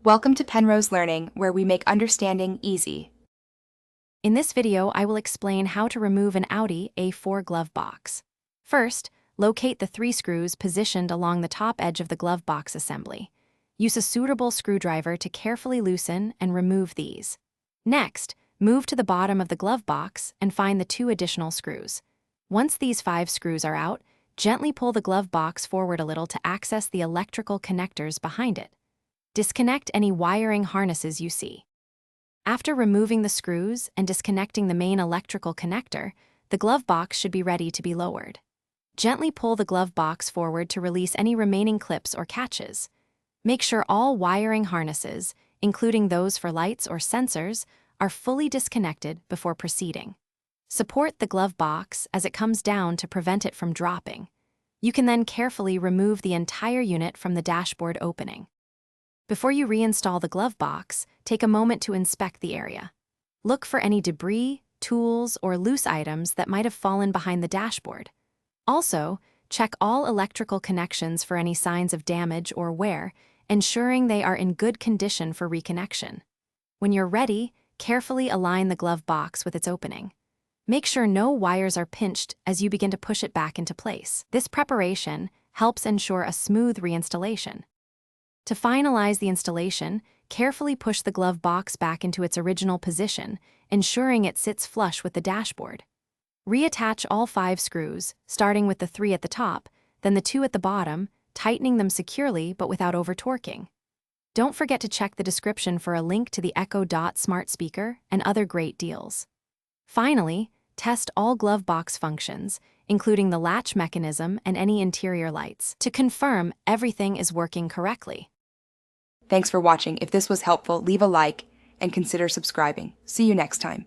Welcome to Penrose Learning, where we make understanding easy. In this video, I will explain how to remove an Audi A4 glove box. First, locate the 3 screws positioned along the top edge of the glove box assembly. Use a suitable screwdriver to carefully loosen and remove these. Next, move to the bottom of the glove box and find the 2 additional screws. Once these 5 screws are out, gently pull the glove box forward a little to access the electrical connectors behind it. Disconnect any wiring harnesses you see. After removing the screws and disconnecting the main electrical connector, the glove box should be ready to be lowered. Gently pull the glove box forward to release any remaining clips or catches. Make sure all wiring harnesses, including those for lights or sensors, are fully disconnected before proceeding. Support the glove box as it comes down to prevent it from dropping. You can then carefully remove the entire unit from the dashboard opening. Before you reinstall the glove box, take a moment to inspect the area. Look for any debris, tools, or loose items that might have fallen behind the dashboard. Also, check all electrical connections for any signs of damage or wear, ensuring they are in good condition for reconnection. When you're ready, carefully align the glove box with its opening. Make sure no wires are pinched as you begin to push it back into place. This preparation helps ensure a smooth reinstallation. To finalize the installation, carefully push the glove box back into its original position, ensuring it sits flush with the dashboard. Reattach all 5 screws, starting with the 3 at the top, then the 2 at the bottom, tightening them securely but without over-torquing. Don't forget to check the description for a link to the Echo Dot smart speaker and other great deals. Finally, test all glove box functions, including the latch mechanism and any interior lights, to confirm everything is working correctly. Thanks for watching. If this was helpful, leave a like and consider subscribing. See you next time.